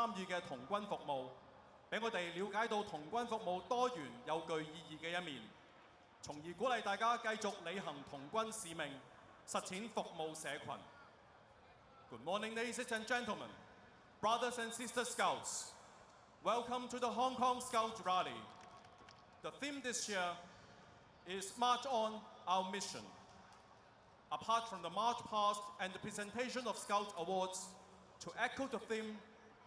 參與嘅童軍服務，俾我哋了解到童軍服務多元有具意義嘅一面，從而鼓勵大家繼續履行童軍使命，實踐服務社群。Good morning, ladies and gentlemen, brothers and sisters Scouts. Welcome to the Hong Kong Scout Rally. The theme this year is March On, Our Mission. Apart from the March Past and the presentation of Scout Awards, to echo the theme,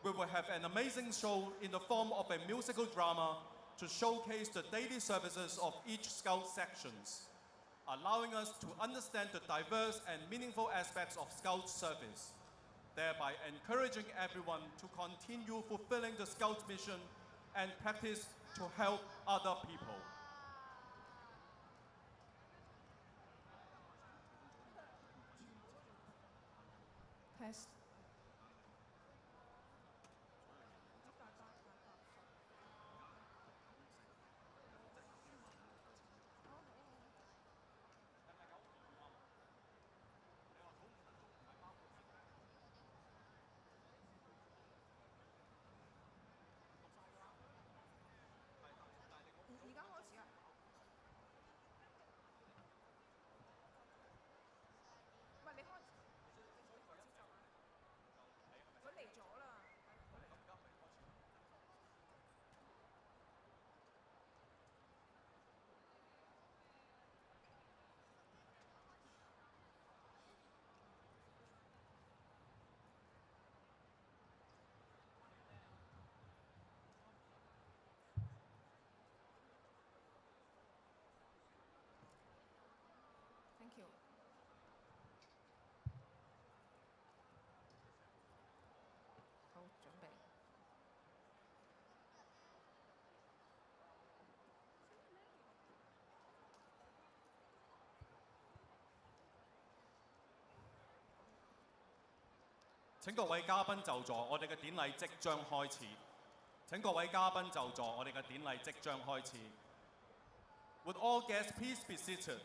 we will have an amazing show in the form of a musical drama to showcase the daily services of each Scout sections, allowing us to understand the diverse and meaningful aspects of Scout service, thereby encouraging everyone to continue fulfilling the Scout mission and practice to help other people. Test. 而家開始啊！唔係你開始，佢嚟咗啦。Thank you。好，準備。請各位嘉賓就座，我哋嘅典禮即將開始。請各位嘉賓就座，我哋嘅典禮即將開始。Would all guests please be seated?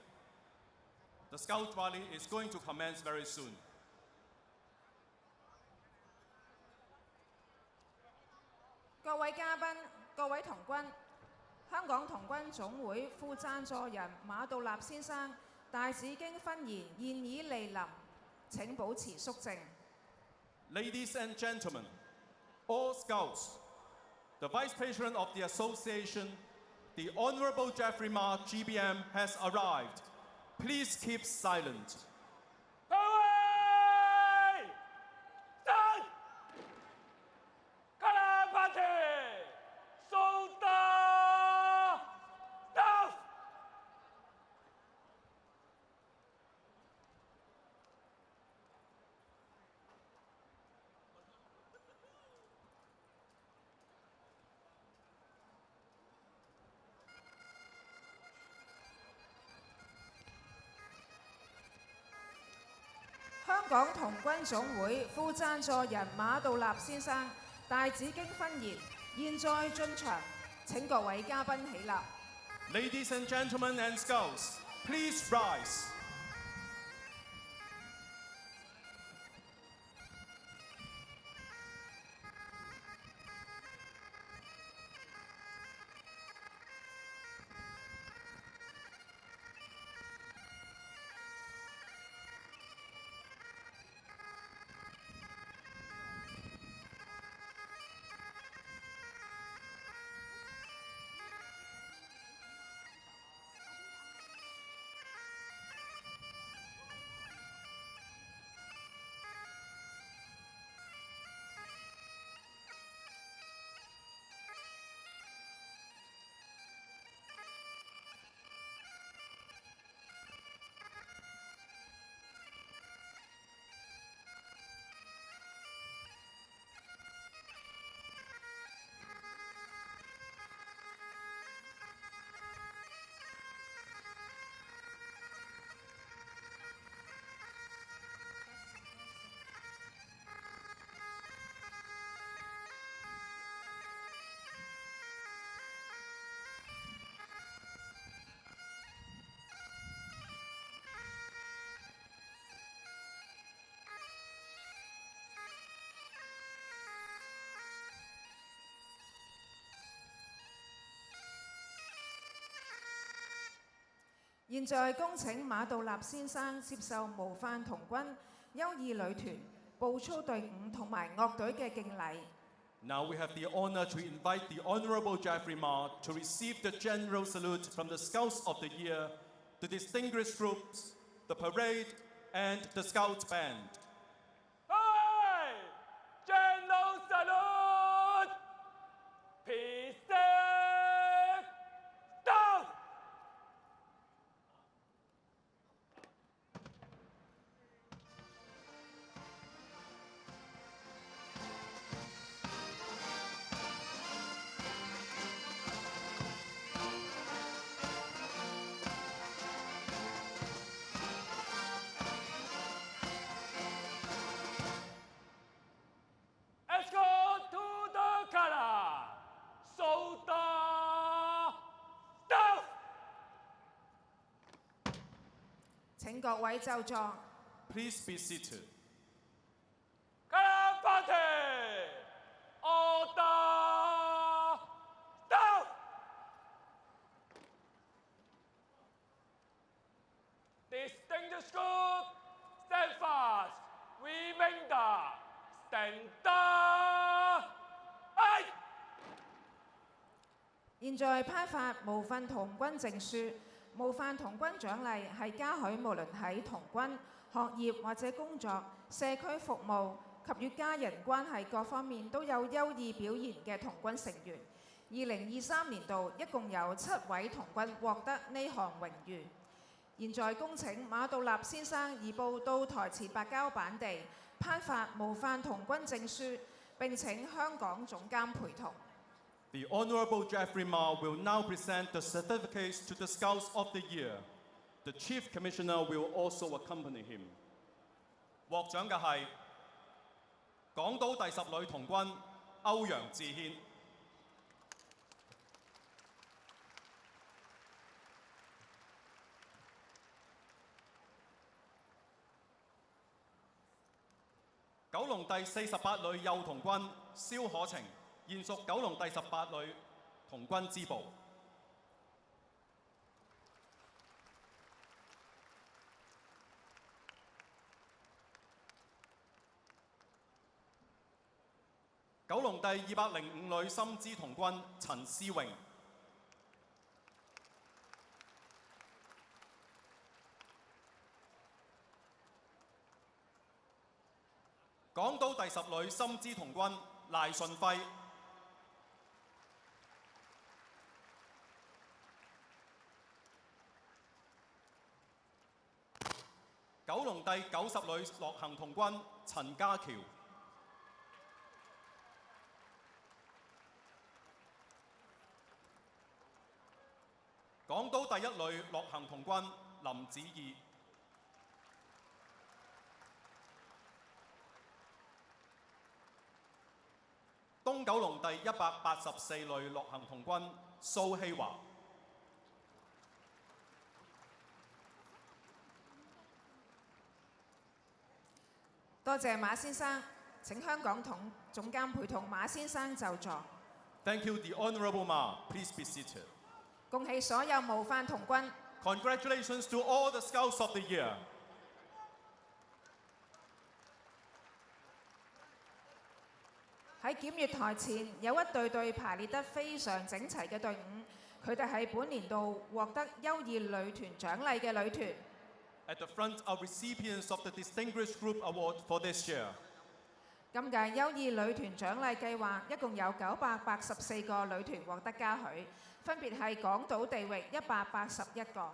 The Scout Rally is going to commence very soon. 各位嘉賓、各位童軍，香港童軍總會副贊助人馬道立先生大紫荊婚宴現已莅臨，請保持肅靜。Ladies and gentlemen, all Scouts, the Vice President of the Association, the Honorable Jeffrey Ma, GBM, has arrived. Please keep silent. 各位，站，卡拉巴提，收到，到。香港童軍總會副贊助人馬道立先生大紫荊婚宴現在進場，請各位嘉賓起立。Ladies and gentlemen and Scouts, please rise. 現在恭請馬道立先生接受模範童軍優異女團步操隊伍同埋樂隊嘅敬禮。Now we have the honor to invite the Honorable Jeffrey Ma to receive the general salute from the Scouts of the Year, the distinguished groups, the parade, and the Scouts band. Hey! General salute! Peace down! Escort to the color! Soldier down! 請各位就座。 Please be seated. Color party! Order down! Distinguished group, stand fast. Remainder, stand up. Aye! 現在頒發模範童軍證書。模範童軍獎勵係嘉許無論喺童軍、學業或者工作、社區服務及與家人關係各方面都有優異表現嘅童軍成員。2023年度一共有7位童軍獲得呢項榮譽。現在恭請馬道立先生移步到台前白膠板地頒發模範童軍證書，並請香港總監陪同。The Honorable Jeffrey Ma will now present the certificates to the Scouts of the Year. The Chief Commissioner will also accompany him. 獲獎嘅係港島第10女童軍歐陽志軒。九龍第48女幼童軍蕭可晴，現屬九龍第18女童軍支部。九龍第205女深資童軍陳思穎。港島第10女深資童軍賴順輝。九龍第90女樂行童軍陳家喬。港島第1女樂行童軍林子義。東九龍第184女樂行童軍蘇希華。多謝馬先生，請香港總監陪同馬先生就座。Thank you, the Honorable Ma. Please be seated. 恭喜所有模範童軍。 Congratulations to all the Scouts of the Year. 喺檢閱台前有一隊隊排列得非常整齊嘅隊伍，佢哋係本年度獲得優異女團獎勵嘅女團。At the front are recipients of the Distinguished Group Award for this year. 今屆優異女團獎勵計劃一共有984個女團獲得嘉許，分別係港島地域181個、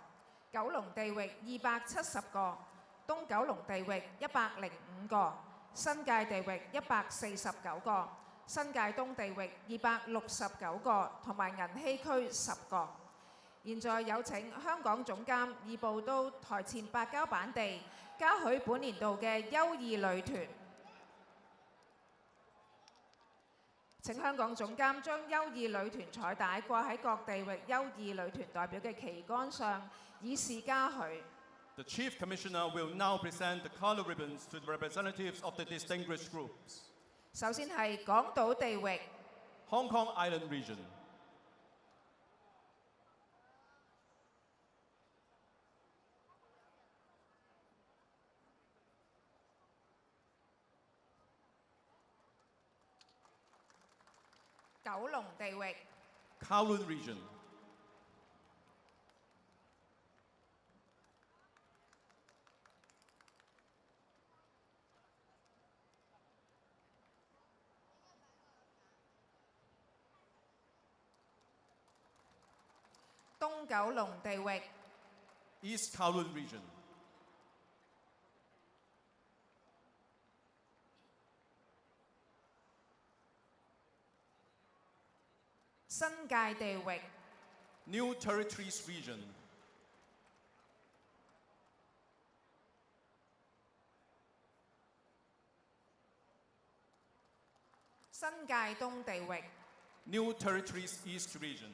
九龍地域270個、東九龍地域105個、新界地域149個、新界東地域269個，同埋銀禧區10個。現在有請香港總監移步到台前白膠板地嘉許本年度嘅優異女團。請香港總監將優異女團彩帶掛喺各地域優異女團代表嘅旗桿上，以示嘉許。The Chief Commissioner will now present the color ribbons to the representatives of the distinguished groups. 首先係港島地域、 Hong Kong Island Region, 九龍地域、 Kowloon Region, 東九龍地域、 East Kowloon Region, 新界地域、 New Territories Region, 新界東地域、 New Territories East Region.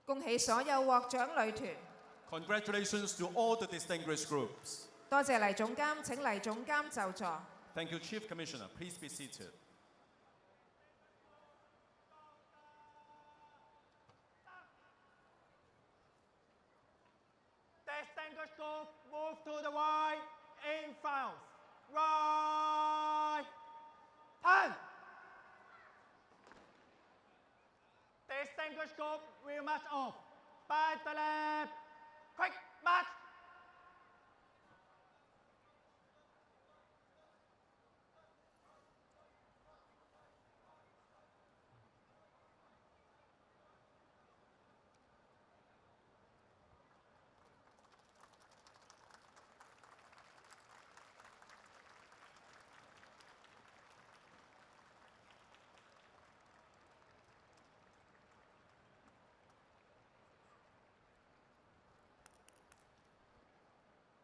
恭喜所有獲獎旅團。 Congratulations to all the distinguished groups. 多謝黎總監，請黎總監就座。 Thank you, Chief Commissioner. Please be seated. Distinguished group, move to the right in front. Right. Turn. Distinguished group will march off. By the left. Quick march.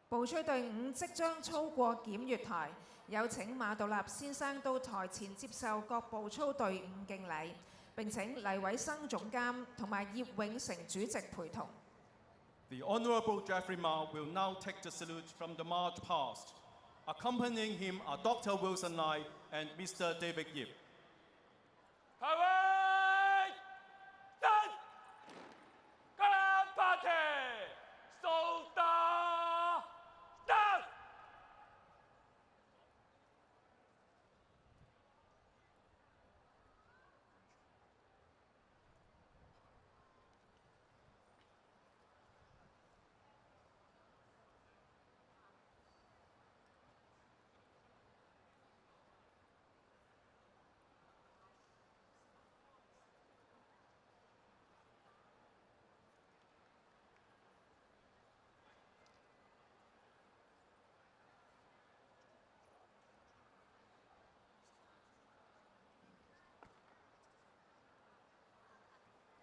《步吹隊伍即將操過檢閱台，有請馬道立先生到台前接受各步操隊伍敬禮，並請黎偉生總監同埋葉永成主席陪同。 The Honorable Jeffrey Ma will now take the salute from the march past. Accompanying him are Dr. Wilson Lai and Mr. David Yip. 各位，真，格蘭巴奇，蘇打，真。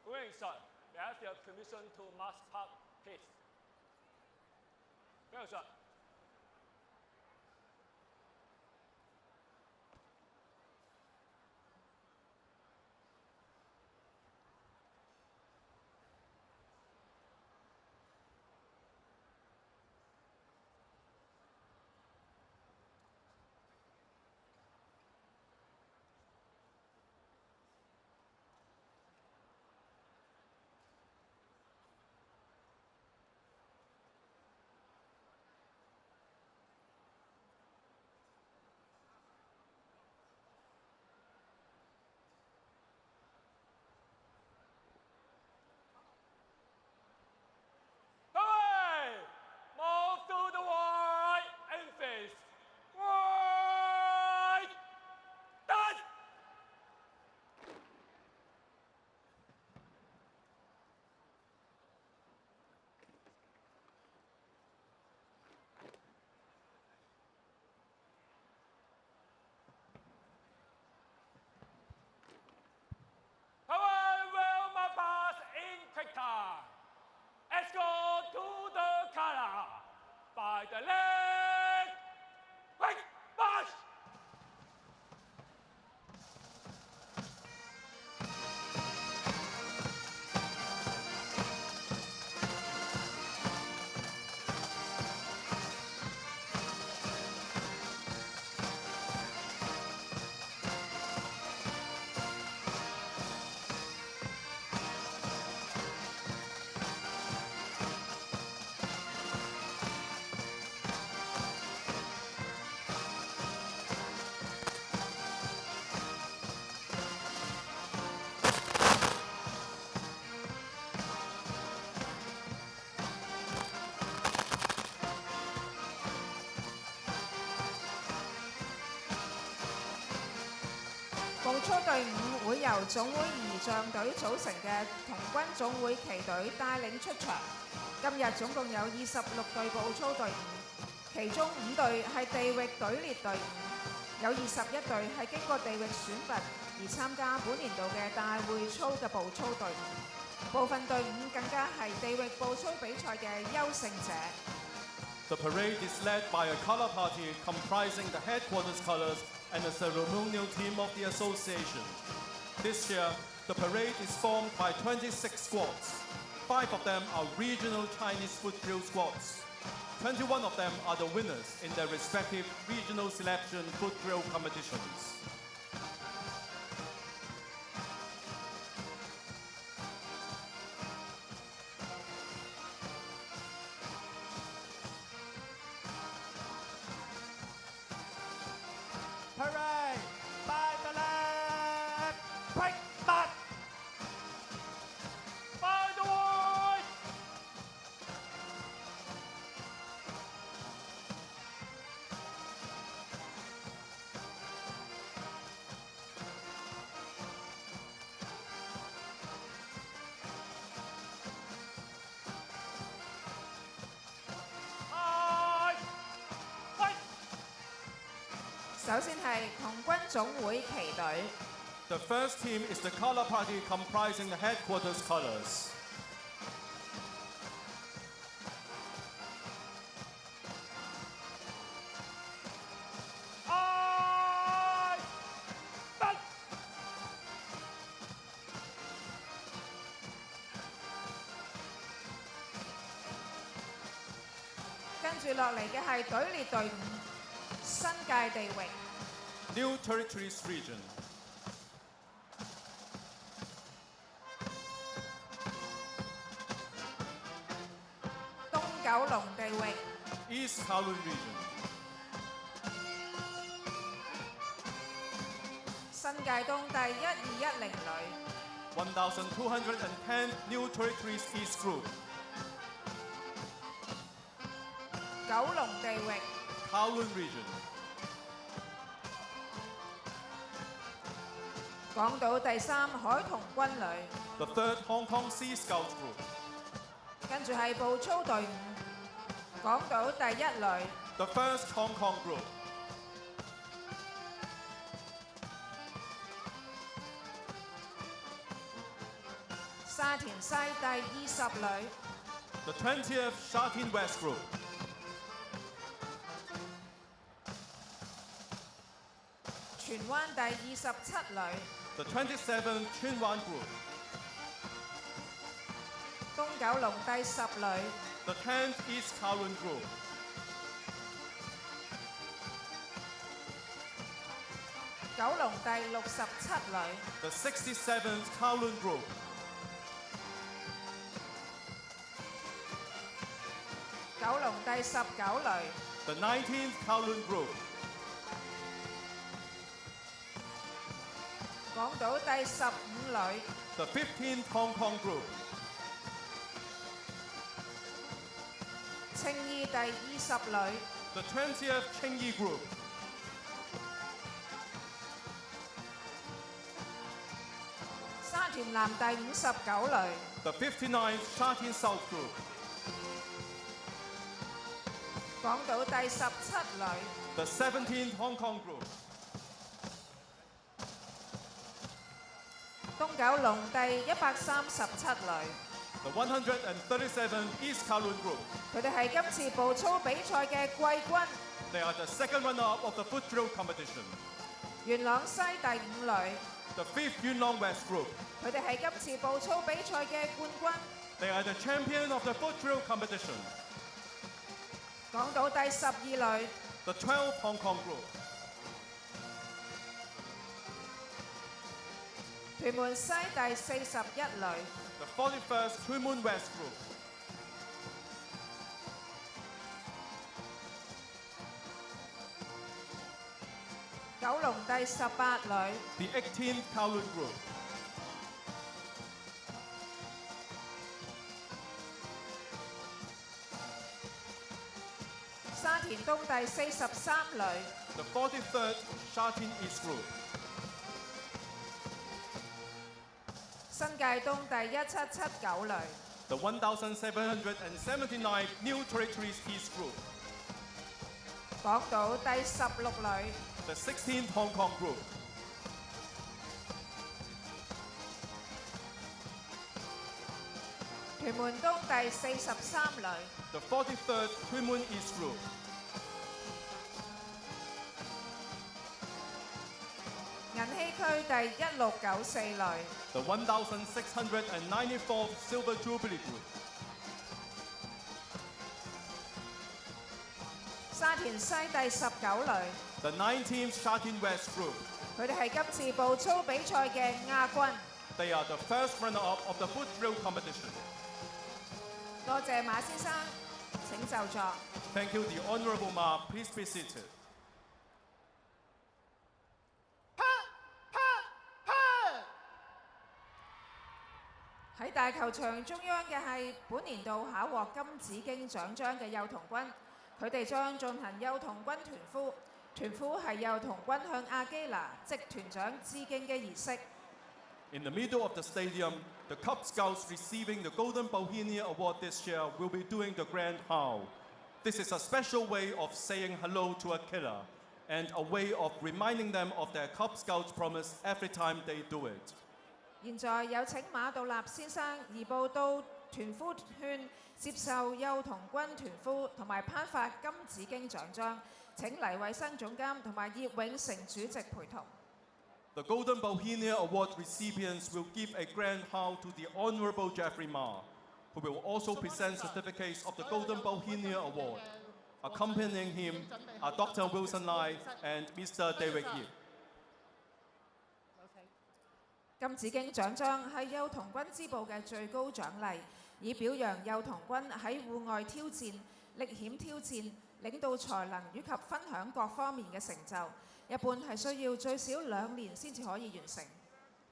Wilson, may I have your permission to march past, please? Wilson. Move to the right and face. Right. Done. Will my pass in quick time. Escort to the color. By the leg. Quick march. 操隊伍會由總會儀仗隊組成嘅童軍總會旗隊帶領出場。今日總共有26隊步操隊伍，其中5隊係地域隊列隊伍，有21隊係經過地域選拔而參加本年度嘅大會操嘅步操隊伍，部分隊伍更加係地域步操比賽嘅優勝者。The parade is led by a color party comprising the headquarters colors and the ceremonial team of the association. This year, the parade is formed by 26 squads. 5 of them are regional Chinese foot drill squads. 21 of them are the winners in their respective regional selection foot drill competitions. Parade by the left. Quick march. By the way! Hi! Fight! 首先係童軍總會旗隊， The first team is the color party comprising the headquarters colors. I fight! 跟住落嚟嘅係隊列隊伍，新界地域。 New Territories Region. 東九龍地域、 East Kowloon Region. 新界東第1210旅、 1,210 New Territories East Group. 九龍地域、 Kowloon Region. 港島第3海童軍旅， The 3rd Hong Kong Sea Scouts Group. 跟住係步操隊伍，港島第1旅、 The 1st Hong Kong Group. 沙田西第20旅、 The 20th Sha Tin West Group. 荃灣第27旅、 The 27th Chin Wan Group. 東九龍第10旅、 The 10th East Kowloon Group. 九龍第67旅、 The 67th Kowloon Group. 九龍第19旅、 The 19th Kowloon Group. 港島第15旅、 The 15th Hong Kong Group. 青衣第20旅、 The 20th Chengyi Group. 沙田南第59旅、 The 59th Sha Tin South Group. 港島第17旅、 The 17th Hong Kong Group. 東九龍第137旅。 The 137th East Kowloon Group. 佢哋係今次步操比賽嘅季軍。 They are the second runner-up of the foot drill competition. 元朗西第5旅， The 5th Yuen Long West Group. 佢哋係今次步操比賽嘅冠軍。 They are the champion of the foot drill competition. 港島第12旅， The 12th Hong Kong Group. 屯門西第41旅， The 41st Tuen Mun West Group. 九龍第18旅， The 18th Kowloon Group. 沙田東第43旅， The 43rd Sha Tin East Group. 新界東第1779旅、 The 1779 New Territories East Group, 港島第16旅、 the 16th Hong Kong Group, 屯門東第43旅、 the 43rd Tuen Mun East Group, 銀禧區第1694旅、 the 1694th Silver Jubilee Group, 沙田西第19旅， the 19th Sha Tin West Group. 佢哋係今次步操比賽嘅亞軍。 They are the first runner-up of the foot drill competition. 多謝馬先生，請就座。 Thank you, the Honourable Ma. Please be seated. 喺大球場中央嘅係本年度考獲金紫荊獎章嘅幼童軍，佢哋將進行幼童軍團呼。團呼係幼童軍向阿基拿即團長致敬嘅儀式。 In the middle of the stadium, the Cub Scouts receiving the Golden Bohemia Award this year will be doing the Grand How. This is a special way of saying hello to a killer and a way of reminding them of their Cub Scouts promise every time they do it. 現在有請馬道立先生移步到團呼圈接受幼童軍團呼同埋頒發金紫荊獎章。請黎偉生總監同埋葉永成主席陪同。 The Golden Bohemia Award recipients will give a grand how to the Honourable Jeffrey Ma, who will also present certificates of the Golden Bohemia Award. Accompanying him are Dr. Wilson Lai and Mr. David Yip. 金紫荊獎章係幼童軍支部嘅最高獎勵，以表揚幼童軍喺戶外挑戰、歷險挑戰、領導才能以及分享各方面嘅成就。一般係需要最少2年先至可以完成。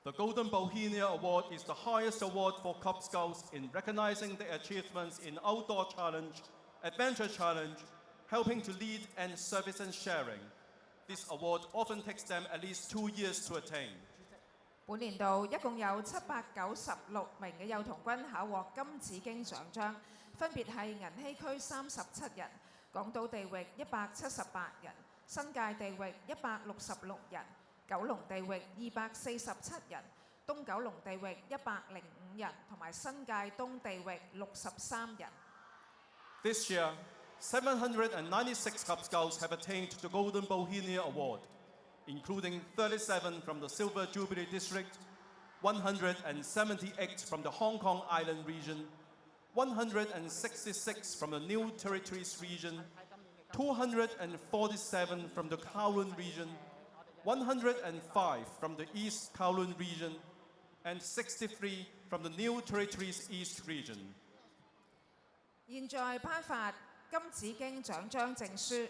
The Golden Bohemia Award is the highest award for Cub Scouts in recognizing their achievements in outdoor challenge, adventure challenge, helping to lead and service and sharing. This award often takes them at least 2 years to attain. 本年度一共有796名嘅幼童軍考獲金紫荊獎章，分別係銀禧區37人、港島地域178人、新界地域166人、九龍地域247人、東九龍地域105人，同埋新界東地域63人。 This year, 796 Cub Scouts have attained the Golden Bohemia Award, including 37 from the Silver Jubilee District, 178 from the Hong Kong Island region, 166 from the New Territories region, 247 from the Kowloon region, 105 from the East Kowloon region, and 63 from the New Territories East region. 現在頒發金紫荊獎章證書。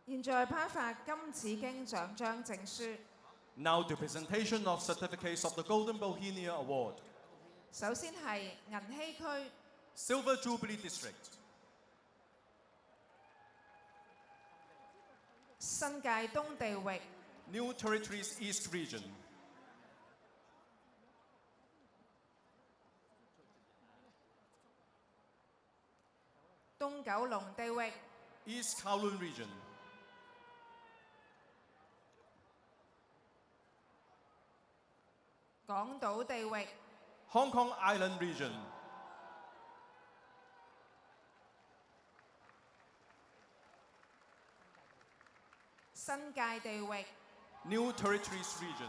現在頒發金紫荊獎章證書。 Now the presentation of certificates of the Golden Bohemia Award. 首先係銀禧區、 Silver Jubilee District, 新界東地域、 New Territories East Region, 東九龍地域、 East Kowloon Region, 港島地域、 Hong Kong Island Region, 新界地域、 New Territories Region,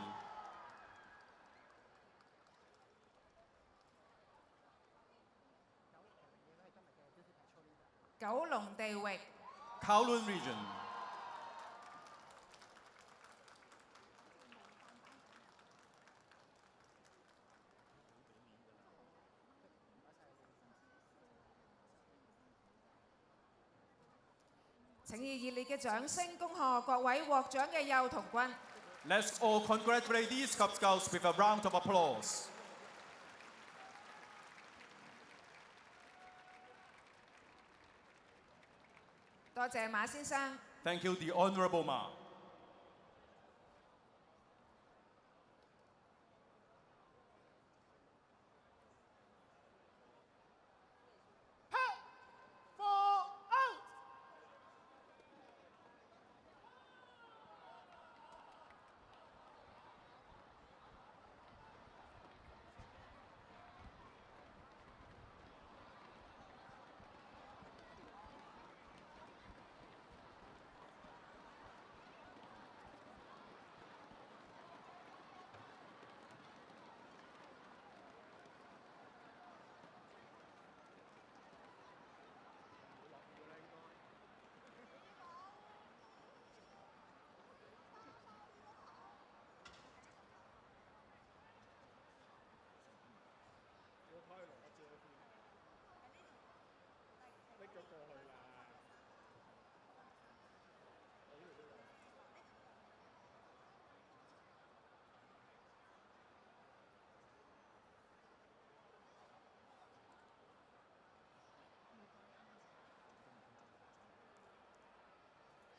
九龍地域、 Kowloon Region, 請以熱烈嘅掌聲恭賀各位獲獎嘅幼童軍。 Let's all congratulate these Cub Scouts with a round of applause. 多謝馬先生。 Thank you, the Honorable Ma. Pat for out.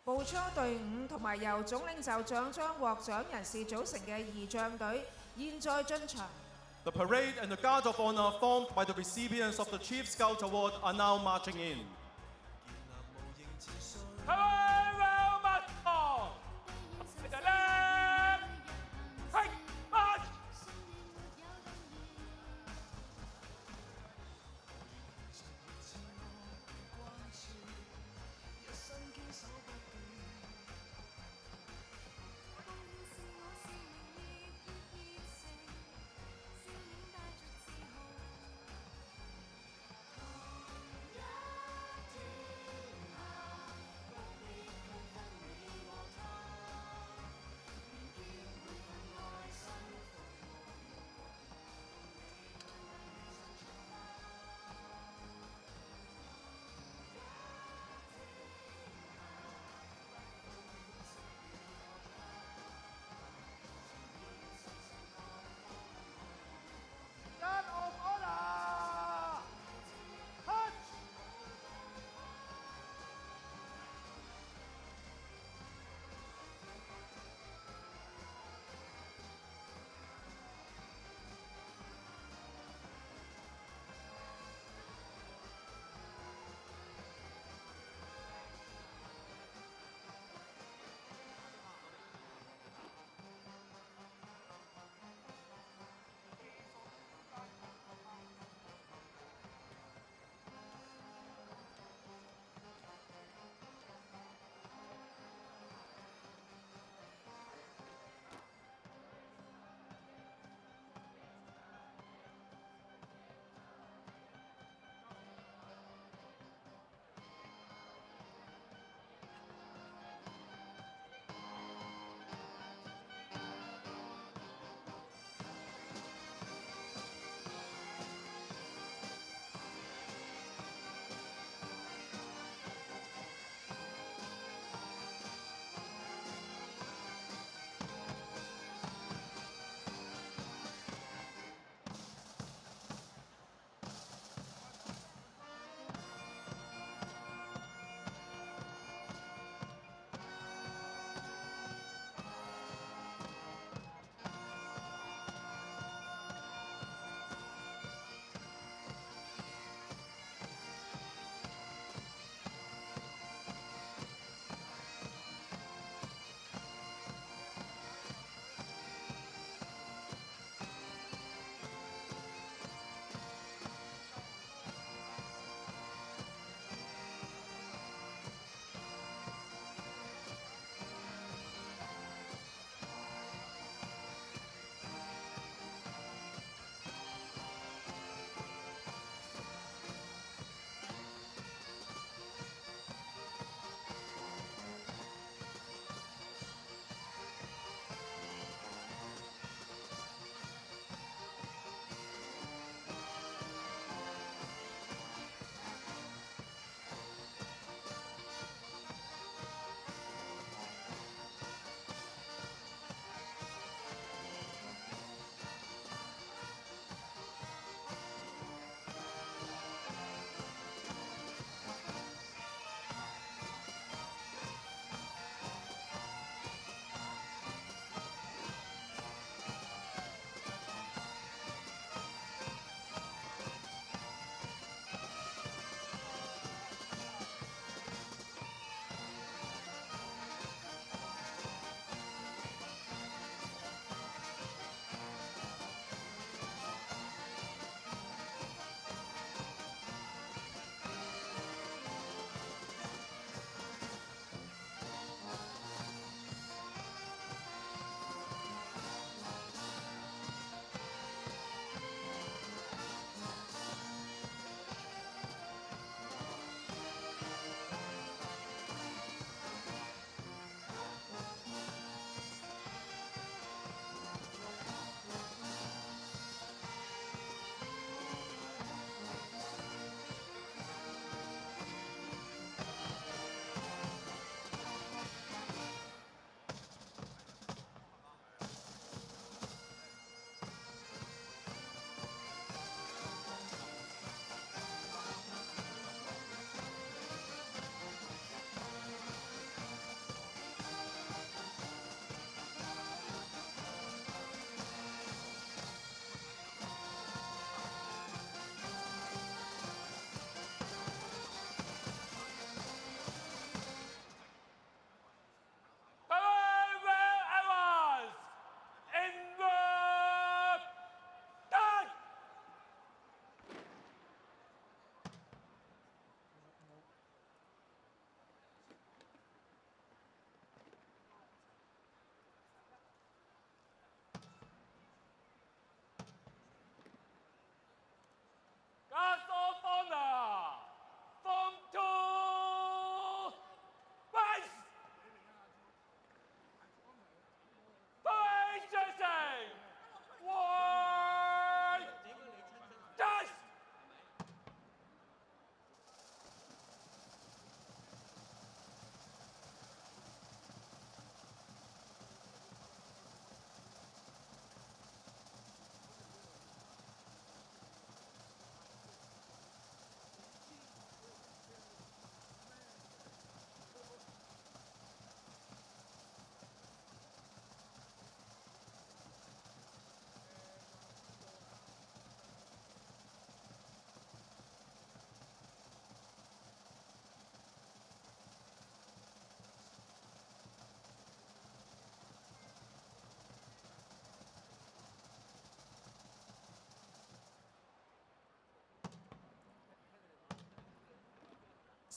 步槍隊伍同埋由總領袖獎章獲獎人士組成嘅儀仗隊，現在進場。 The parade and the guard of honor formed by the recipients of the Chief Scout Award are now marching in. Farewell, march on! By the left, quick march! 同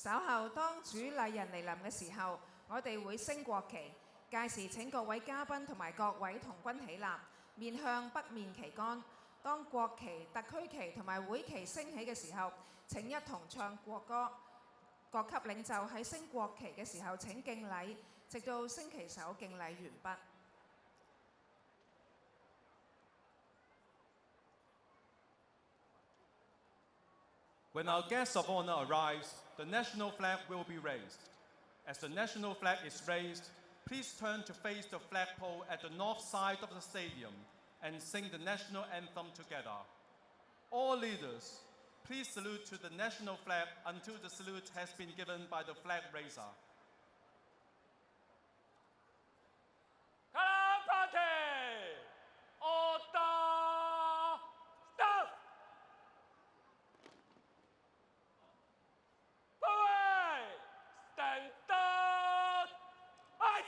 稍後當主禮人嚟臨嘅時候，我哋會升國旗。屆時請各位嘉賓同埋各位童軍起立，面向北面旗杆。當國旗、特區旗同埋會旗升起嘅時候，請一同唱國歌。各級領袖喺升國旗嘅時候請敬禮，直到升旗手敬禮完畢。When our guest of honor arrives, the national flag will be raised. As the national flag is raised, please turn to face the flagpole at the north side of the stadium and sing the national anthem together. All leaders, please salute to the national flag until the salute has been given by the flag raiser. Color party! Order! Stop! Parade! Stand up! Fight! 《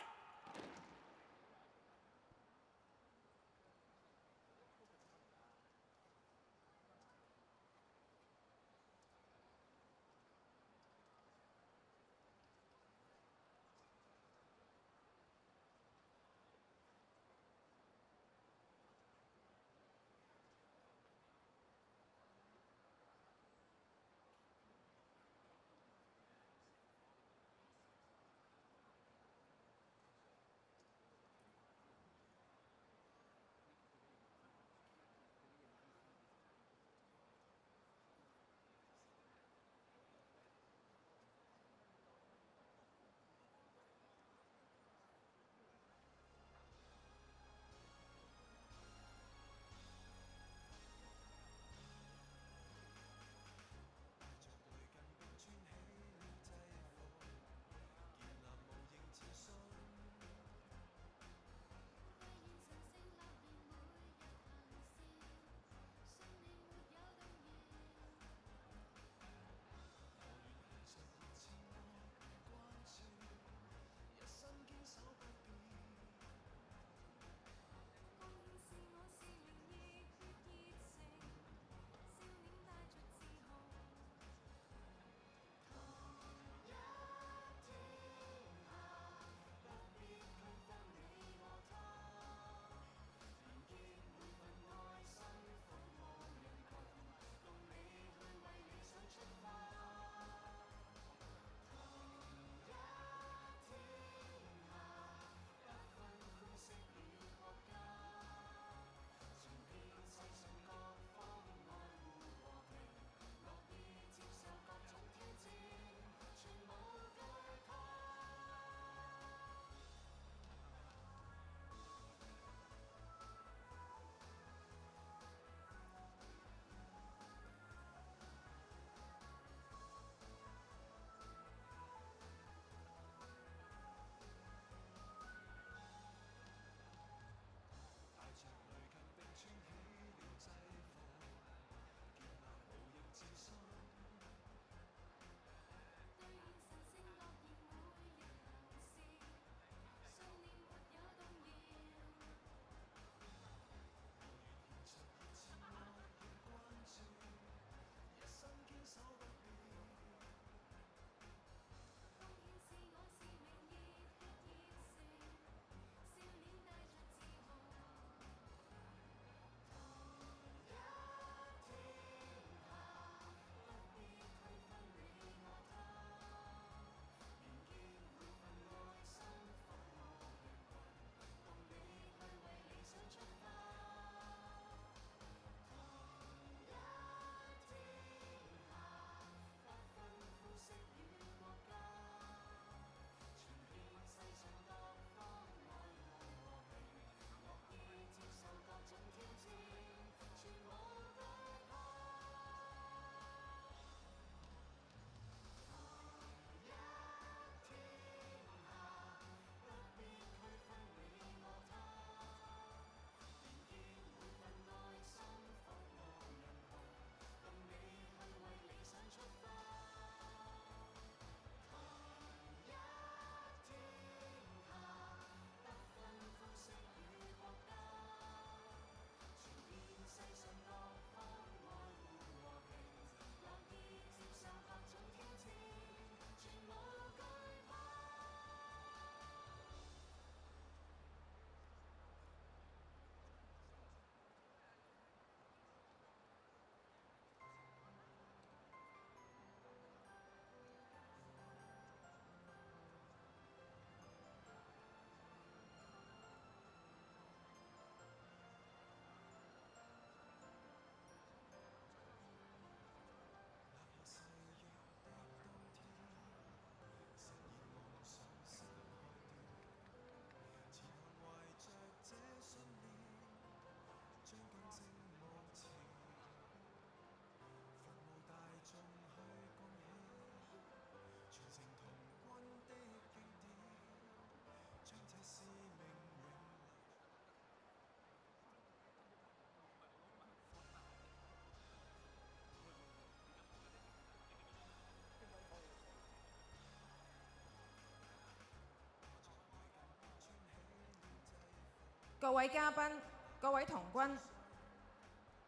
各位嘉賓、各位童軍，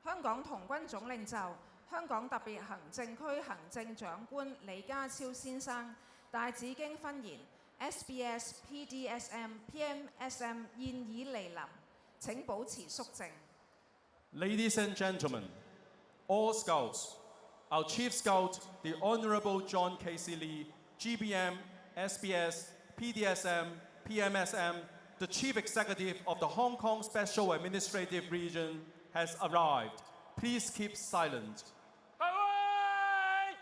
香港童軍總領袖、香港特別行政區行政長官李家超先生大紫荊婚宴 SBS、PDSM、PMSM 現已莅臨，請保持肅靜。Ladies and gentlemen, all Scouts, our Chief Scout, the Honourable John Casey Lee, GBM, SBS, PDSM, PMSM, the Chief Executive of the Hong Kong Special Administrative Region, has arrived. Please keep silent. 各位，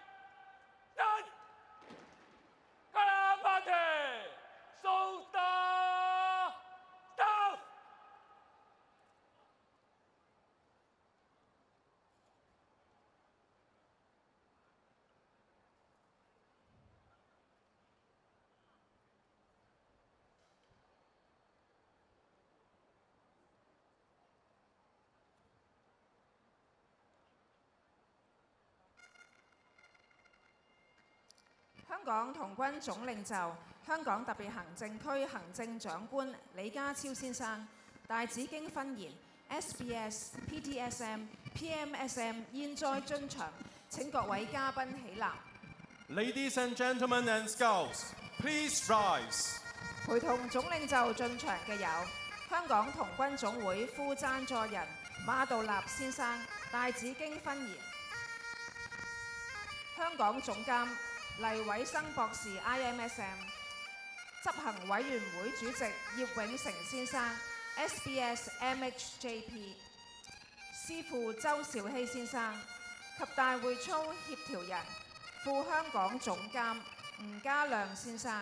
一，格拉巴提，蘇達，到。香港童軍總領袖、香港特別行政區行政長官李家超先生大紫荊婚宴 SBS、PDSM、PMSM 現在進場，請各位嘉賓起立。Ladies and gentlemen and Scouts, please rise. 陪同總領袖進場嘅有香港童軍總會副贊助人馬道立先生大紫荊婚宴，香港總監黎偉生博士 IMSM， 執行委員會主席葉永成先生 SBS MHJP， 師傅周兆熙先生及大會操協調人副香港總監吳家亮先生。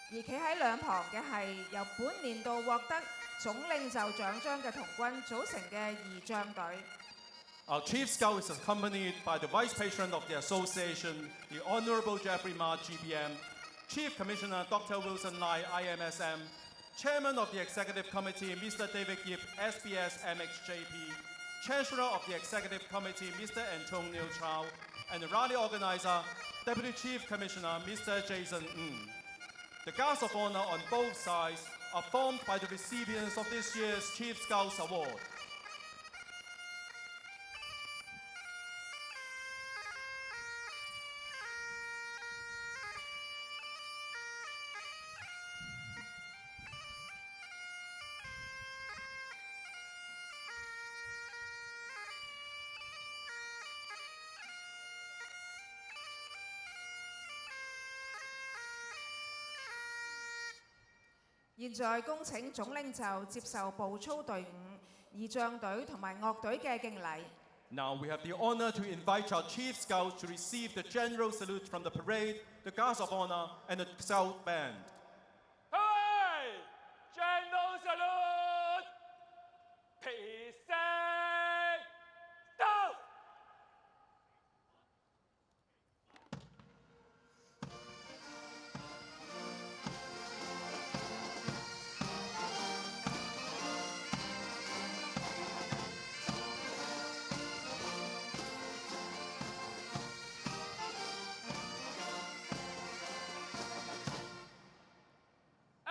而企喺兩旁嘅係由本年度獲得總領袖獎章嘅童軍組成嘅儀仗隊。Our Chief Scout is accompanied by the Vice President of the Association, the Honourable Jeffrey Ma, GBM, Chief Commissioner Dr. Wilson Lai, IMSM, Chairman of the Executive Committee, Mr. David Yip, SBS MHJP, Chancellor of the Executive Committee, Mr. Antonio Chow, and the rally organizer, Deputy Chief Commissioner, Mr. Jason Ng. The guards of honor on both sides are formed by the recipients of this year's Chief Scouts Award. 現在恭請總領袖接受步操隊伍、儀仗隊同埋樂隊嘅敬禮。Now we have the honor to invite our Chief Scouts to receive the general salute from the parade, the guards of honor, and the Scout Band. 各位，General Salute， Peace到。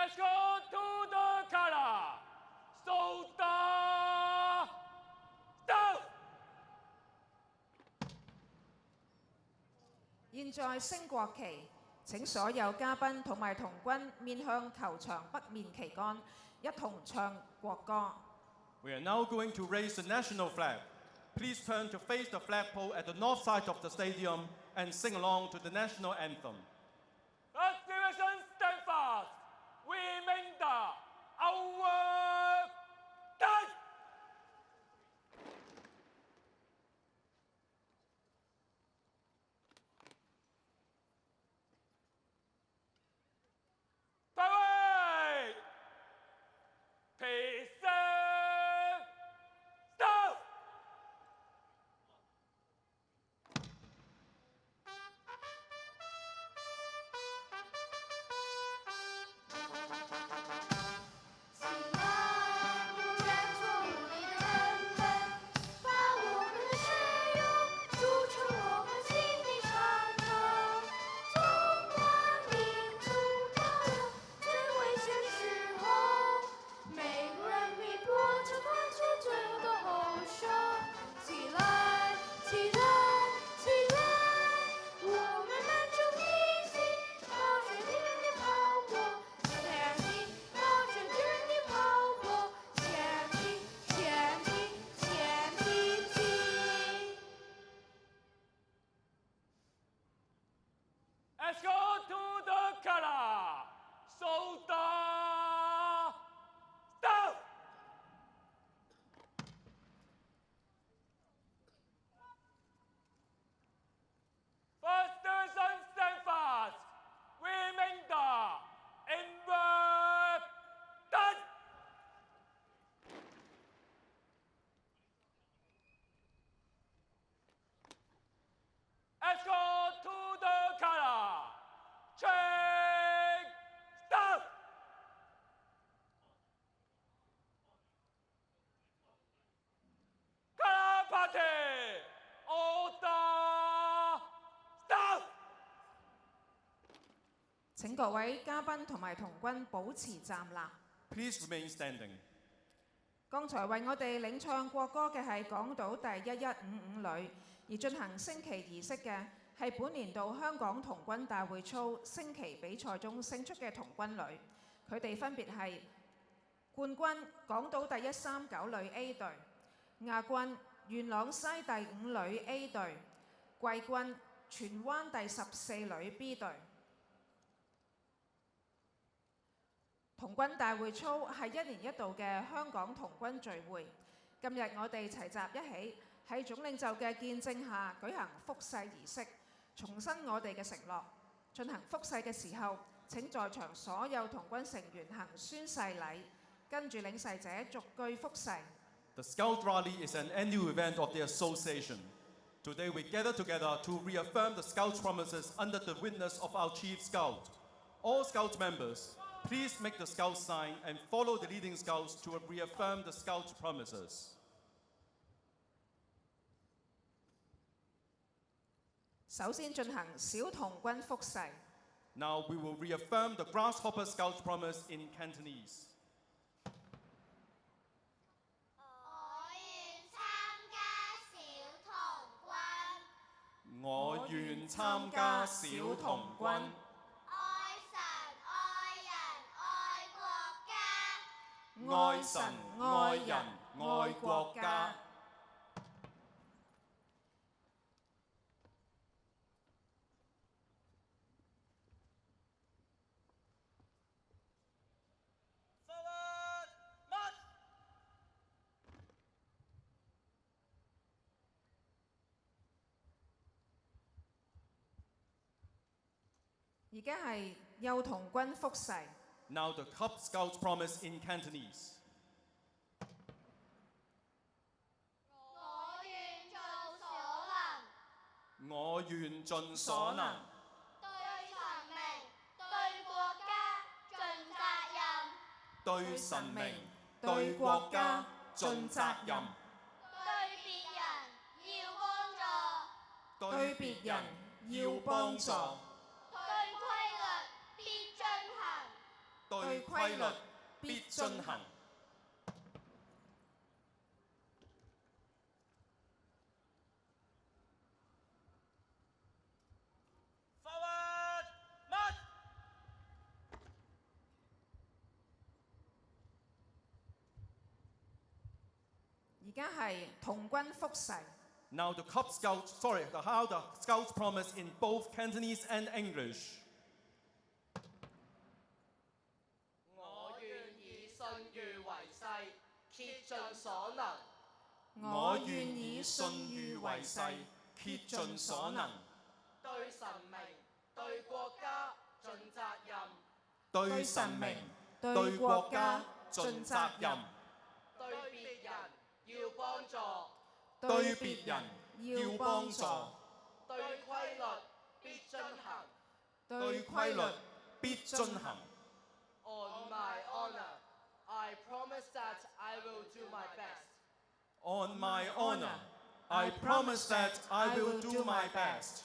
Escort to the color， 蘇達，到。現在升國旗，請所有嘉賓同埋童軍面向球場北面旗杆，一同唱國歌。We are now going to raise the national flag. Please turn to face the flagpole at the north side of the stadium and sing along to the national anthem. Let division stand fast. Remember our done. 各位，Peace到。請各位嘉賓同埋童軍保持站立。 Please remain standing. 剛才為我哋領唱國歌嘅係港島第1155旅，而進行升旗儀式嘅係本年度香港童軍大會操升旗比賽中勝出嘅童軍旅，佢哋分別係冠軍港島第139旅 A 隊、亞軍元朗西第5旅 A 隊、季軍荃灣第14旅 B 隊。童軍大會操係1年1度嘅香港童軍聚會。今日我哋齊集一起，喺總領袖嘅見證下舉行復誓儀式，重申我哋嘅承諾。進行復誓嘅時候，請在場所有童軍成員行宣誓禮，跟住領誓者逐句復誓。The Scout Rally is an annual event of the association. Today we gather together to reaffirm the Scout promises under the witness of our Chief Scout. All Scout members, please make the Scout sign and follow the leading Scouts to reaffirm the Scout promises. 首先進行小童軍復誓。 Now we will reaffirm the Grasshopper Scout promise in Cantonese. 我願參加小童軍。 愛神愛人愛國家。 而家係幼童軍復誓。 Now the Cub Scouts promise in Cantonese. 我願盡所能。 對神明、對國家盡責任。 對別人要幫助。 對規律必遵行。 而家係童軍復誓。 Now the how the Scouts promise in both Cantonese and English. 我願以信譽為誓，竭盡所能。 我願以信譽為誓，竭盡所能。 對神明、對國家盡責任。 對神明、對國家盡責任。 對別人要幫助。 對別人要幫助。 對規律必遵行。 對規律必遵行。 On my honor, I promise that I will do my best. On my honor, I promise that I will do my best.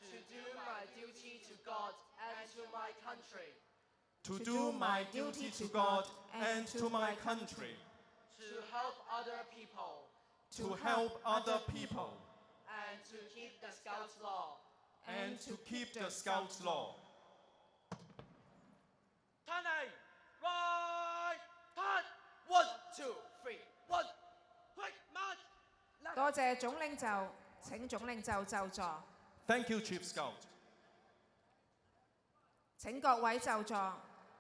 To do my duty to God and to my country. To do my duty to God and to my country. To help other people. To help other people. And to keep the Scouts law. And to keep the Scouts law. Turning, right, turn, 1, 2, 3, 1, quick march. 多謝總領袖，請總領袖就座。 Thank you, Chief Scout. 請各位就座。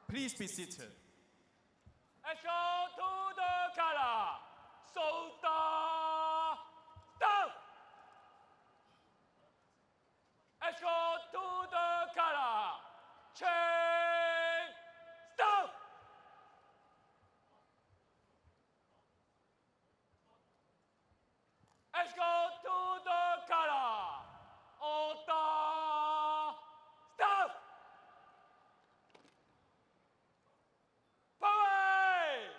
Please be seated. Let's go to the color. Soldier, down. Let's go to the color. Chain, down. Let's go to the color. Order, stop. Parade.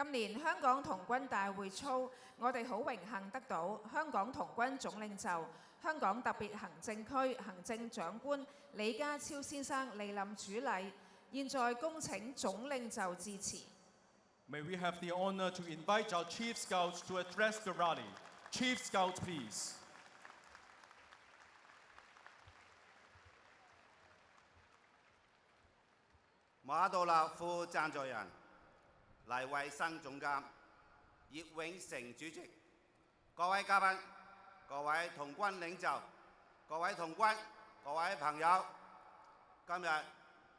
今年香港童軍大會操，我哋好榮幸得到香港童軍總領袖、香港特別行政區行政長官李家超先生莅臨主禮，現在恭請總領袖致辭。May we have the honor to invite our Chief Scouts to address the rally. Chief Scout, please. 馬道立副贊助人、黎衛生總監、葉永成主席、各位嘉賓、各位童軍領袖、各位童軍、各位朋友，今日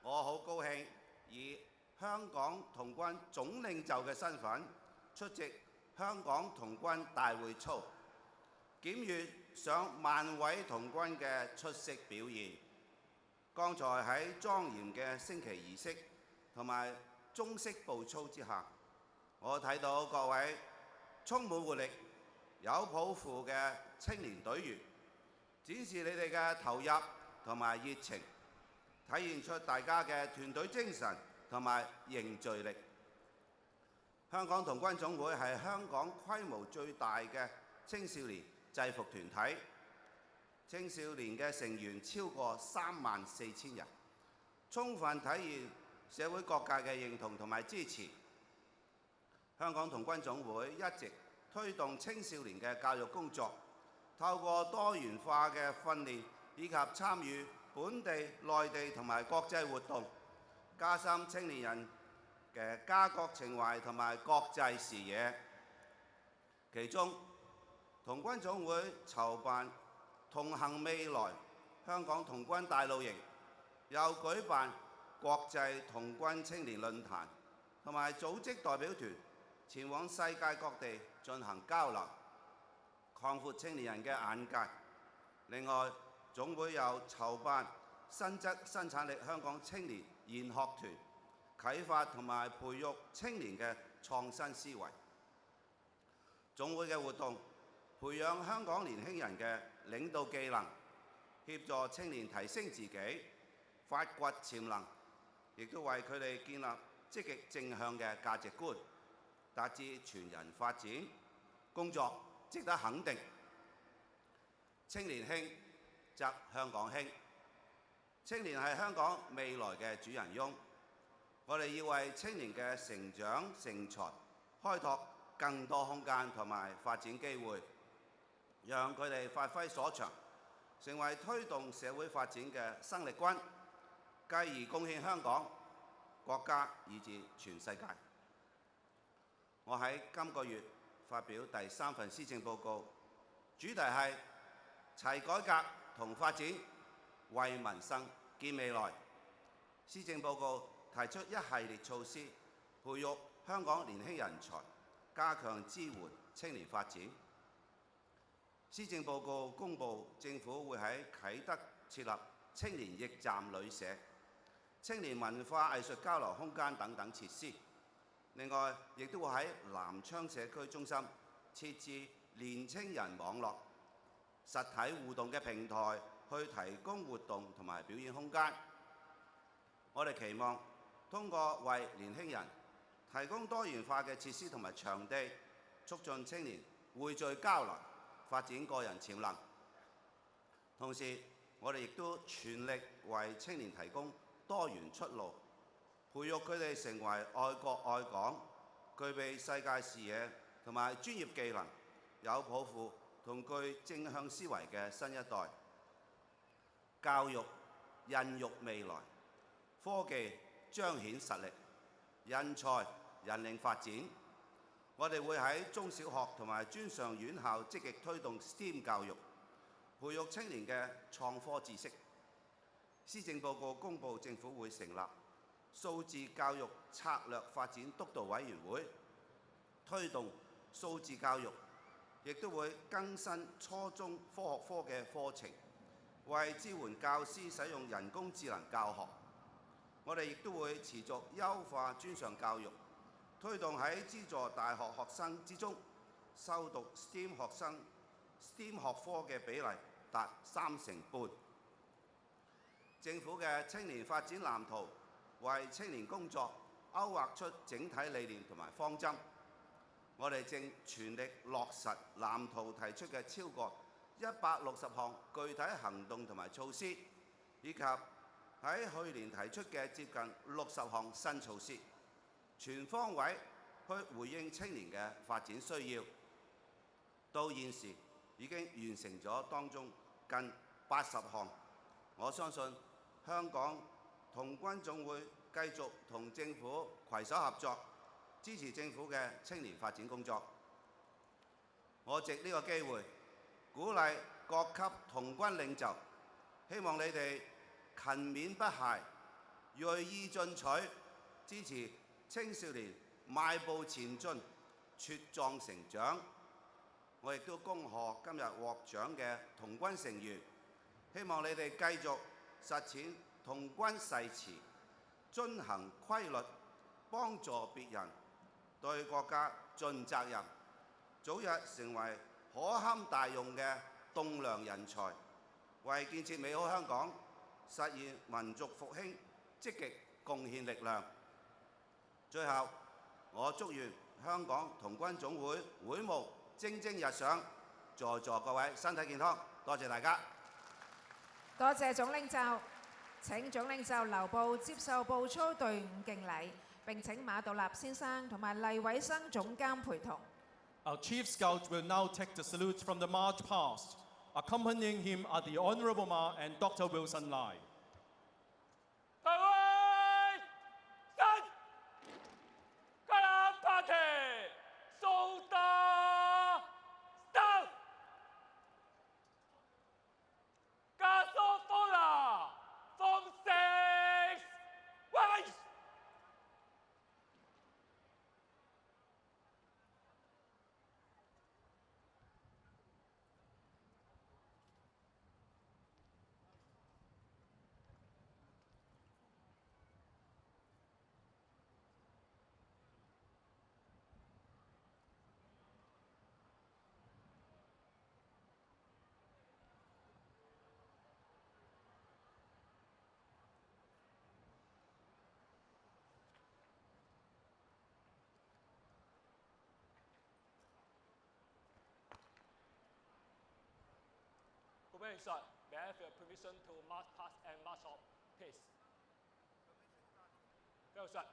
我好高興以香港童軍總領袖嘅身份出席香港童軍大會操，檢閱上萬位童軍嘅出色表現。剛才喺莊嚴嘅升旗儀式同埋中式步操之下，我睇到各位充滿活力、有抱負嘅青年隊員，展示你哋嘅投入同埋熱情，體現出大家嘅團隊精神同埋凝聚力。香港童軍總會係香港規模最大嘅青少年制服團體。青少年嘅成員超過34000人，充分體現社會各界嘅認同同埋支持。香港童軍總會一直推動青少年嘅教育工作，透過多元化嘅訓練以及參與本地、內地同埋國際活動，加深青年人嘅家國情懷同埋國際視野。其中，童軍總會籌辦同行未來香港童軍大露營，又舉辦國際童軍青年論壇，同埋組織代表團前往世界各地進行交流，擴闊青年人嘅眼界。另外，總會又籌辦新增生產力香港青年研學團，啟發同埋培育青年嘅創新思維。總會嘅活動培養香港年輕人嘅領導技能，協助青年提升自己，發掘潛能，亦都為佢哋建立積極正向嘅價值觀，達至全人發展。工作值得肯定。青年興則香港興，青年係香港未來嘅主人翁。我哋要為青年嘅成長成才開拓更多空間同埋發展機會，讓佢哋發揮所長，成為推動社會發展嘅生力軍，繼而貢獻香港、國家以至全世界。我喺今個月發表第3份施政報告，主題係齊改革同發展，為民生建未來。施政報告提出一系列措施，培育香港年輕人才，加強支援青年發展。施政報告公布，政府會喺啟德設立青年驛站旅社、青年文化藝術交流空間等等設施。另外，亦都會喺南昌社區中心設置年青人網絡、實體互動嘅平台，去提供活動同埋表演空間。我哋期望通過為年輕人提供多元化嘅設施同埋場地，促進青年匯聚交流，發展個人潛能。同時，我哋亦都全力為青年提供多元出路，培育佢哋成為愛國愛港、具備世界視野同埋專業技能、有抱負同具正向思維嘅新一代。教育孕育未來，科技彰顯實力，人才引領發展。我哋會喺中小學同埋專上院校積極推動 STEAM 教育，培育青年嘅創科知識。施政報告公布，政府會成立數字教育策略發展督導委員會，推動數字教育，亦都會更新初中科學科嘅課程，為支援教師使用人工智能教學。我哋亦都會持續優化專上教育，推動喺資助大學學生之中修讀 STEAM 學科嘅比例達半。政府嘅青年發展藍圖為青年工作勾畫出整體理念同埋方針。我哋正全力落實藍圖提出嘅超過160項具體行動同埋措施，以及喺去年提出嘅接近60項新措施，全方位去回應青年嘅發展需要。到現時已經完成咗當中近80項。我相信香港童軍總會繼續同政府攜手合作，支持政府嘅青年發展工作。我藉呢個機會鼓勵各級童軍領袖，希望你哋勤勉不懈、鋭意進取，支持青少年邁步前進、茁壯成長。我亦都恭賀今日獲獎嘅童軍成員，希望你哋繼續實踐童軍誓詞，遵行規律，幫助別人，對國家盡責任，早日成為可堪大用嘅棟梁人才，為建設美好香港、實現民族復興積極貢獻力量。最後，我祝願香港童軍總會會務蒸蒸日上，在座各位身體健康。多謝大家。多謝總領袖。請總領袖留步接受步操隊伍敬禮，並請馬道立先生同埋黎偉生總監陪同。Our Chief Scout will now take the salute from the march past. Accompanying him are the Honourable Ma and Dr. Wilson Lai. 各位新格蘭 Party 蘇打 Staff 加蘇風啦，Form 6 Rise！Permission, sir. May I have your permission to march past and march off, please? Go, sir.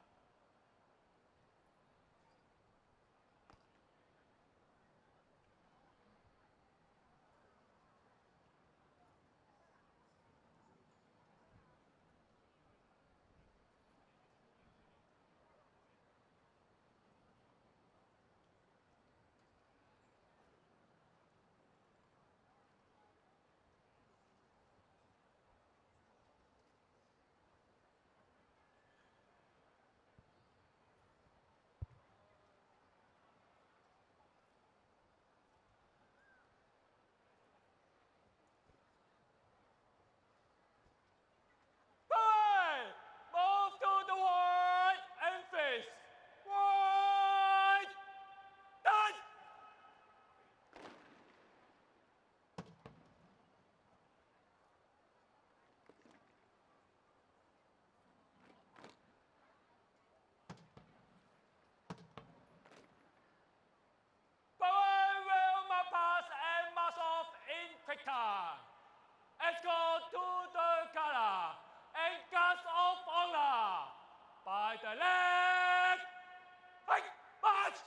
Move to the right and face. Right. Done. Power will march past and march off in quick time. Escort to the color and cast off honor by the leg. Quick march!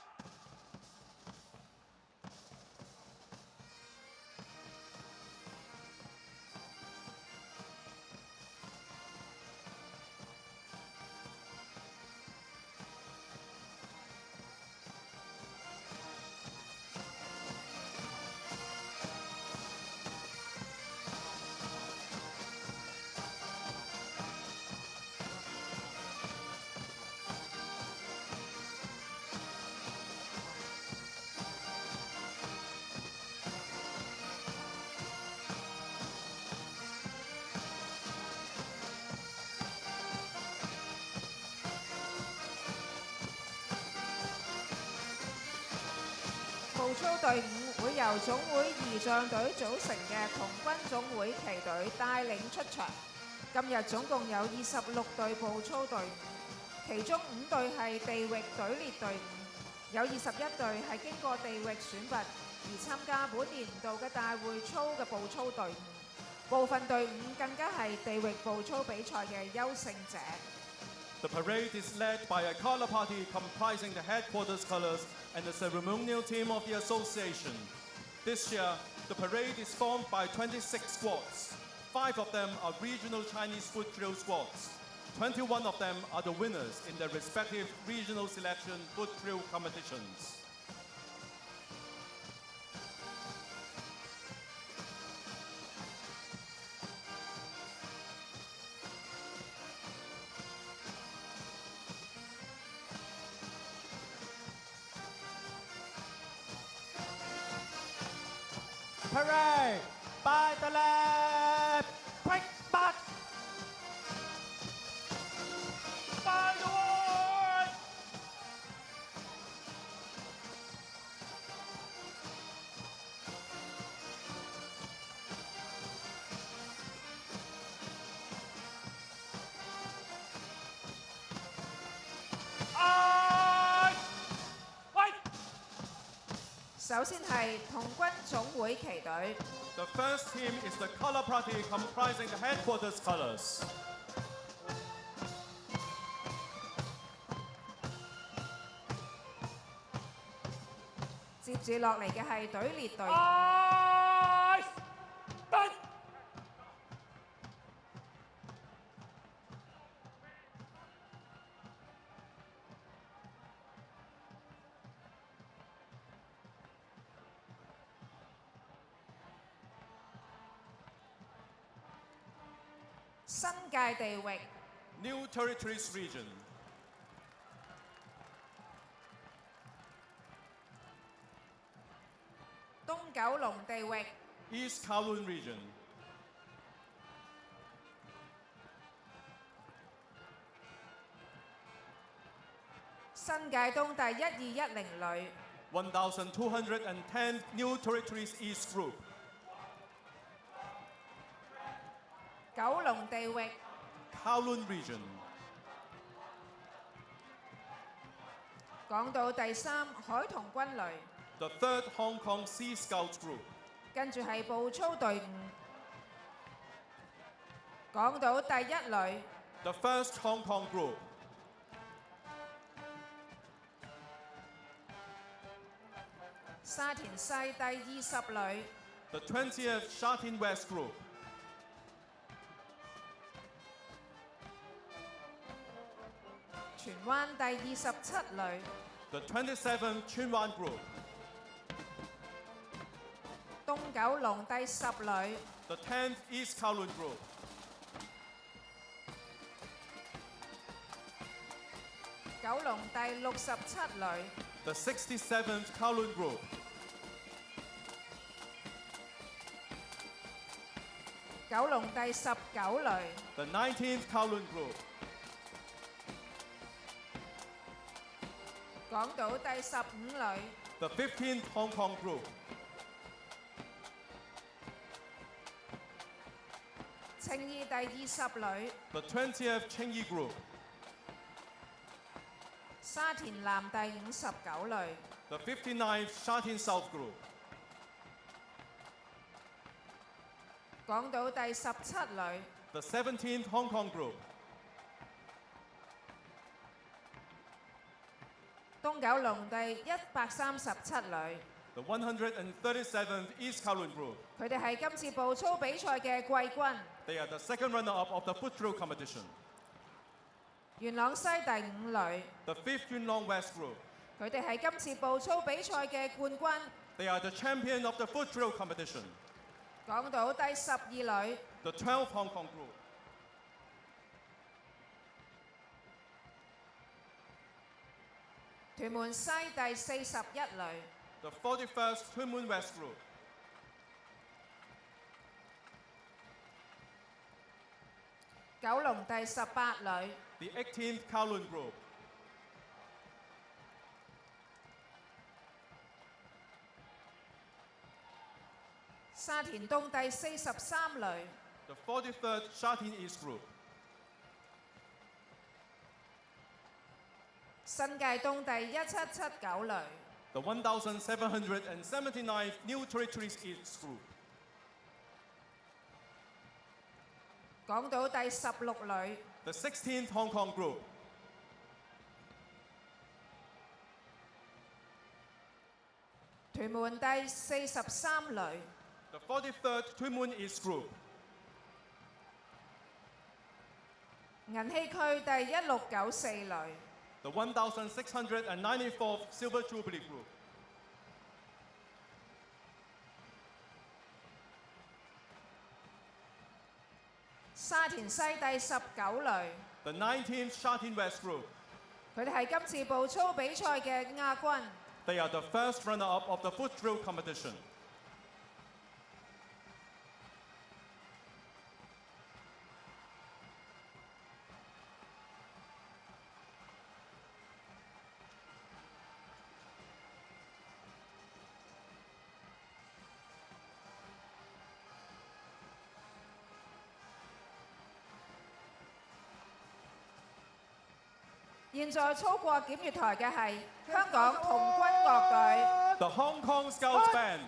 步操隊伍會由總會儀仗隊組成嘅童軍總會旗隊帶領出場。今日總共有26隊步操隊伍，其中5隊係地域隊列隊伍，有21隊係經過地域選拔而參加本年度嘅大會操嘅步操隊伍，部分隊伍更加係地域步操比賽嘅優勝者。The parade is led by a color party comprising the headquarters colors and the ceremonial team of the association. This year, the parade is formed by 26 squads. 5 of them are regional Chinese foot drill squads. 21 of them are the winners in their respective regional selection foot drill competitions. Parade by the left. Quick march. By the word! Eyes! Wait! 首先係童軍總會旗隊， The first team is the color party comprising the headquarters colors. 接住落嚟嘅係隊列隊伍。 Eyes! Done! 新界地域 New Territories Region. 東九龍地域 East Kowloon Region. 新界東第1210旅 1,210th New Territories East Group. 九龍地域 Kowloon Region. 港島第3海童軍旅， The 3rd Hong Kong Sea Scouts Group. 跟住係步操隊伍。港島第1旅 The 1st Hong Kong Group. 沙田西第20旅， The 20th Sha Tin West Group. 荃灣第27旅， The 27th Chin Wan Group. 東九龍第10旅， The 10th East Kowloon Group. 九龍第67旅， The 67th Kowloon Group. 九龍第19旅， The 19th Kowloon Group. 港島第15旅， The 15th Hong Kong Group. 青衣第20旅， The 20th Chengyi Group. 沙田南第59旅， The 59th Sha Tin South Group. 港島第17旅， The 17th Hong Kong Group. 東九龍第137旅， The 137th East Kowloon Group. 佢哋係今次步操比賽嘅季軍。 They are the second runner-up of the foot drill competition. 元朗西第5旅， The 5th Yuen Long West Group. 佢哋係今次步操比賽嘅冠軍。 They are the champion of the foot drill competition. 港島第12旅， The 12th Hong Kong Group. 屯門西第41旅， The 41st Tuen Mun West Group. 九龍第18旅， The 18th Kowloon Group. 沙田東第43旅， The 43rd Sha Tin East Group. 新界東第1779旅、 The 1,779th New Territories East Group, 港島第16旅、 the 16th Hong Kong Group, 屯門第43旅、 the 43rd Tuen Mun East Group, 銀禧區第1694旅、 the 1,694th Silver Jubilee Group, 沙田西第19旅， the 19th Sha Tin West Group. 佢哋係今次步操比賽嘅亞軍。 They are the first runner-up of the foot drill competition. 現在操過檢閱台嘅係香港童軍樂隊。 The Hong Kong Scouts Band.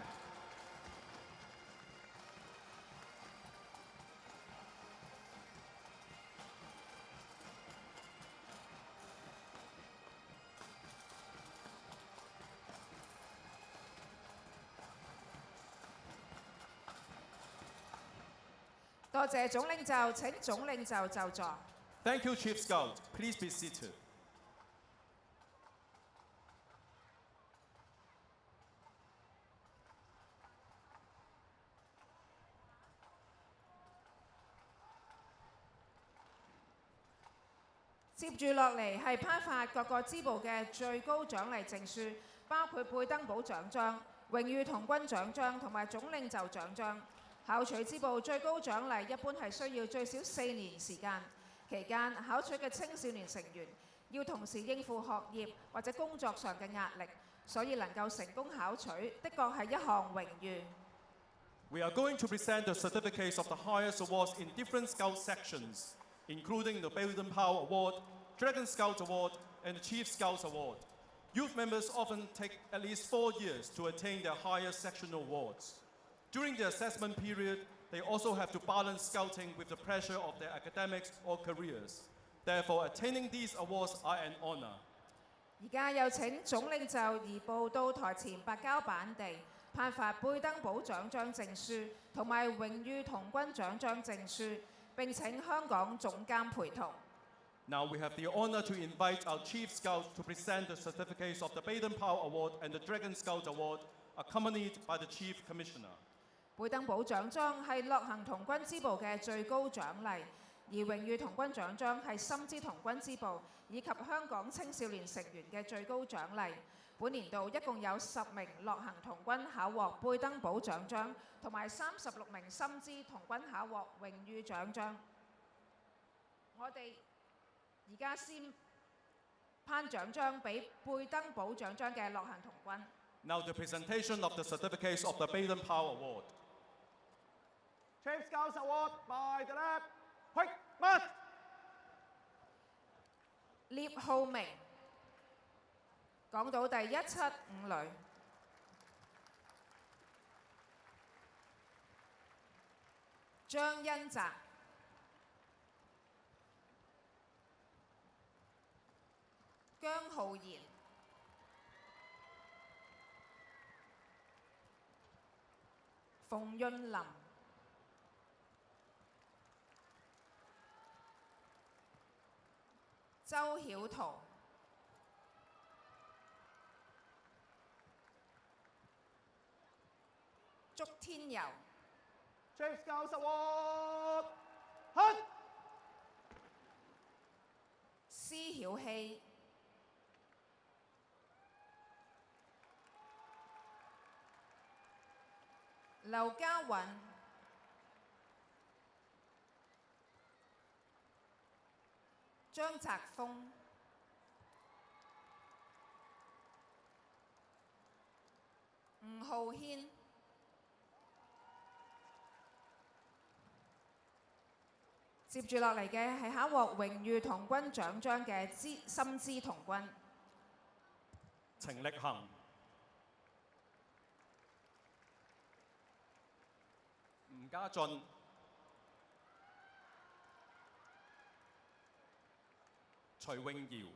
多謝總領袖，請總領袖就座。 Thank you, Chief Scout. Please be seated. 接住落嚟係頒發各個支部嘅最高獎勵證書，包括貝登堡獎章、榮譽童軍獎章同埋總領袖獎章。考取支部最高獎勵一般係需要最少4年時間，期間考取嘅青少年成員要同時應付學業或者工作上嘅壓力，所以能夠成功考取，的確係一項榮譽。 We are going to present the certificates of the highest awards in different Scout sections, including the Baden Powell Award, Dragon Scout Award, and the Chief Scouts Award. Youth members often take at least 4 years to attain their highest sectional awards. During the assessment period, they also have to balance scouting with the pressure of their academics or careers. Therefore, attaining these awards are an honor. 而家有請總領袖移步到台前白膠板地，頒發貝登堡獎章證書同埋榮譽童軍獎章證書，並請香港總監陪同。 Now we have the honor to invite our Chief Scouts to present the certificates of the Baden Powell Award and the Dragon Scout Award, accompanied by the Chief Commissioner. 貝登堡獎章係樂行童軍支部嘅最高獎勵，而榮譽童軍獎章係深資童軍支部以及香港青少年成員嘅最高獎勵。本年度一共有10名樂行童軍考獲貝登堡獎章，同埋36名深資童軍考獲榮譽獎章。我哋而家先頒獎章俾貝登堡獎章嘅樂行童軍。 Now the presentation of the certificates of the Baden Powell Award. Chief Scouts Award by the left. Quick march. 聶浩明，港島第175旅。張恩澤，姜浩然，馮潤林，周曉圖，祝天佑， Chief Scouts Award. Hut. 施曉希，劉家韻，張澤峰，吳浩軒，接住落嚟嘅係考獲榮譽童軍獎章嘅深資童軍。程力行、吳家俊、徐永堯、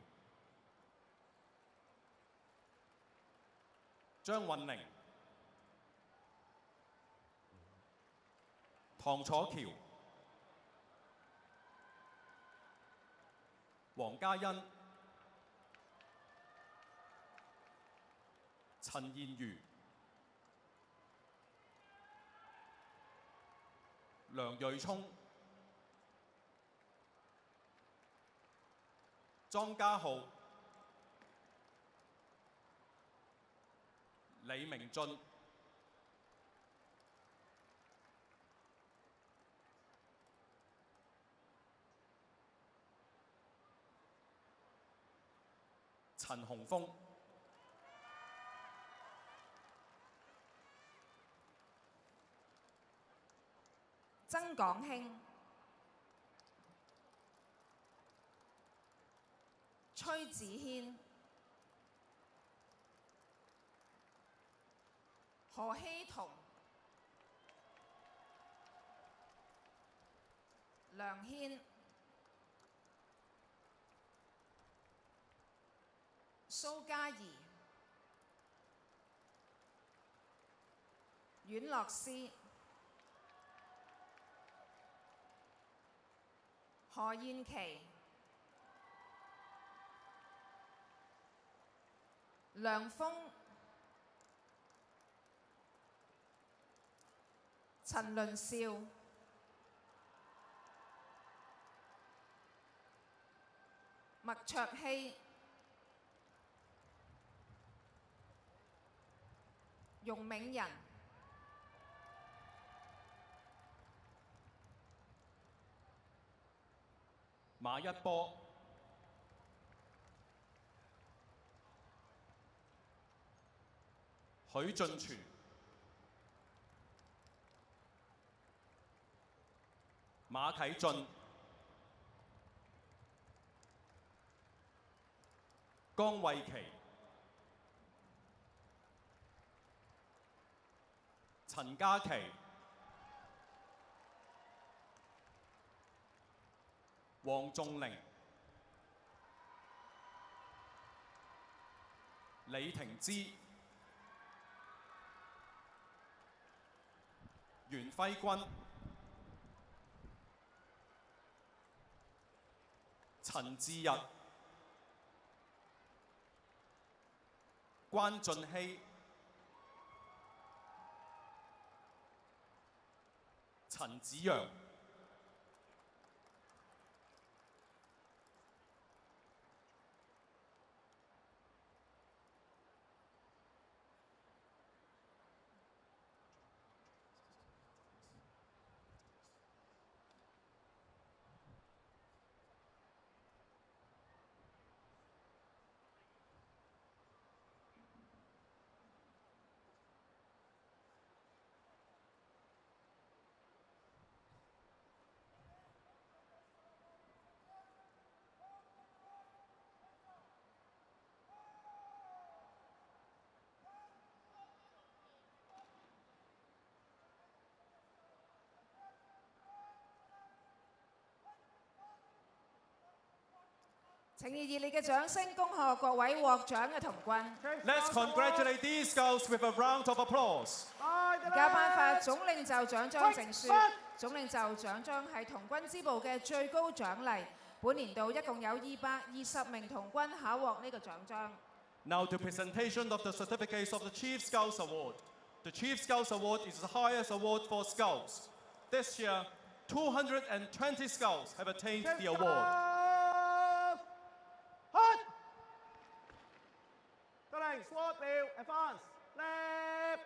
張韻寧、唐楚橋、黃嘉欣、陳彥瑜、梁瑞聰、莊家浩、李明俊、陳洪峰、曾廣興、崔子軒、何希彤、梁軒、蘇嘉怡、阮樂詩、何燕琪、梁峰、陳倫少、麥卓希、容銘人、馬一波、許進全、馬啟俊、江慧琪、陳嘉琪、黃仲玲、李婷芝、袁輝君、陳志日、關俊熙、陳子陽、請以熱烈嘅掌聲恭賀各位獲獎嘅童軍。 Let's congratulate these girls with a round of applause. 而家頒發總領袖獎章證書。總領袖獎章係童軍支部嘅最高獎勵。本年度一共有220名童軍考獲呢個獎章。Now to presentation of the certificates of the Chief Scouts Award. The Chief Scouts Award is the highest award for Scouts. This year, 220 Scouts have attained the award. 得令 SWAT 表 advance left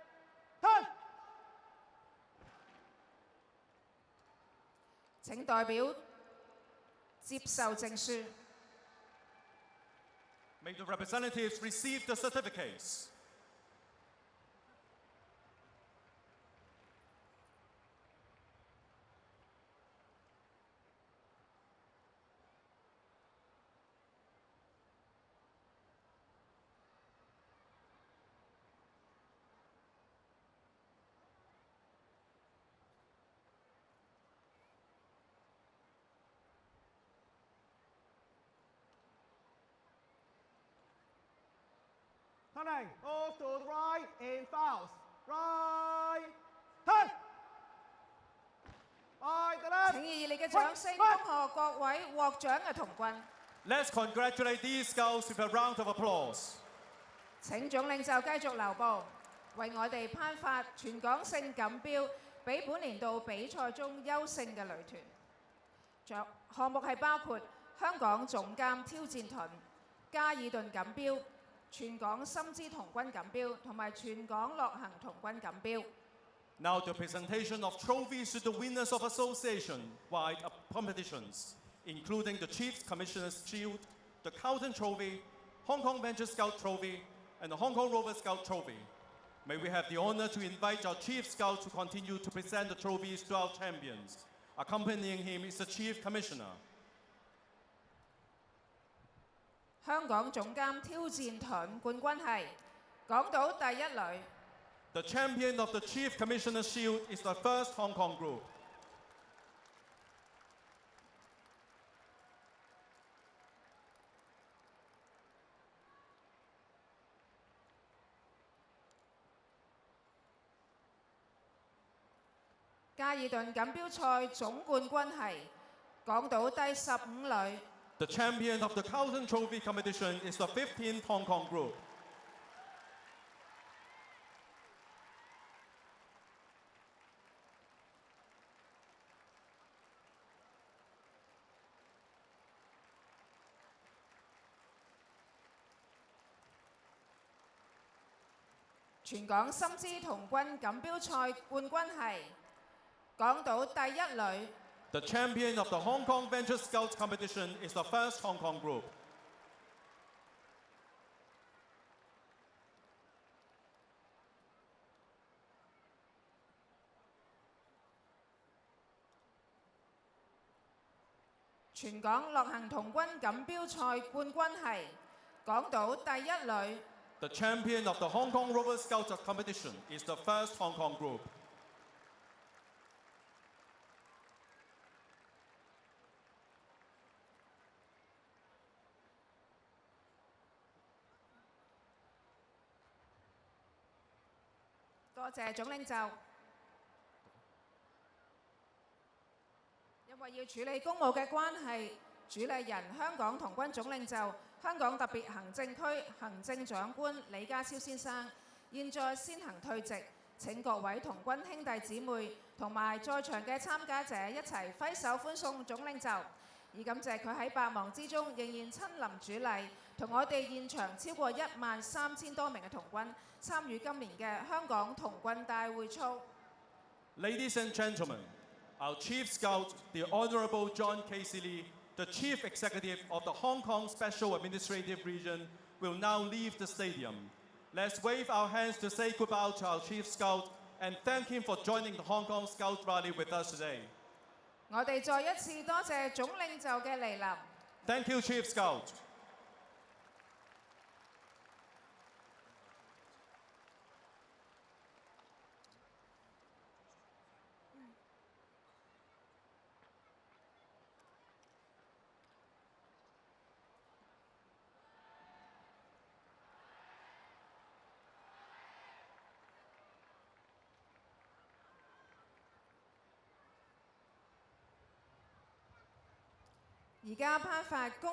turn。請代表接受證書。 May the representatives receive the certificates. Turning. Move to the right in fouls. Right. Turn. Right to left. 請以熱烈嘅掌聲恭賀各位獲獎嘅童軍。 Let's congratulate these scouts with a round of applause. 請總領袖繼續留步，為我哋頒發全港性錦標，俾本年度比賽中優勝嘅旅團。項目係包括香港總監挑戰盾、嘉爾頓錦標、全港深資童軍錦標同埋全港樂行童軍錦標。 Now the presentation of trophies to the winners of association-wide competitions, including the Chiefs Commissioner's Shield, the Carlton Trophy, Hong Kong Venture Scout Trophy, and the Hong Kong Rover Scout Trophy. May we have the honor to invite our Chief Scout to continue to present the trophies to our champions. Accompanying him is the Chief Commissioner. 香港總監挑戰盾冠軍係港島第一旅。 The champion of the Chief Commissioner's Shield is the first Hong Kong group. 嘉爾頓錦標賽總冠軍係港島第15旅。 The champion of the Carlton Trophy competition is the 15th Hong Kong group. 全港深資童軍錦標賽冠軍係港島第一旅。 The champion of the Hong Kong Venture Scouts competition is the first Hong Kong group. 全港樂行童軍錦標賽冠軍係港島第一旅。 The champion of the Hong Kong Rover Scouts competition is the first Hong Kong group. 多謝總領袖。因為要處理公務嘅關係，主禮人香港童軍總領袖、香港特別行政區行政長官李家超先生，現在先行退席。請各位童軍兄弟姊妹同埋在場嘅參加者一齊揮手歡送總領袖，以感謝佢喺百忙之中仍然親臨主禮，同我哋現場超過13000多名嘅童軍參與今年嘅香港童軍大會操。 Ladies and gentlemen, our Chief Scout, the Honorable John Casey Lee, the Chief Executive of the Hong Kong Special Administrative Region, will now leave the stadium. Let's wave our hands to say goodbye to our Chief Scout and thank him for joining the Hong Kong Scout Rally with us today. 我哋再一次多謝總領袖嘅蒞臨。 Thank you, Chief Scout. 而家頒發公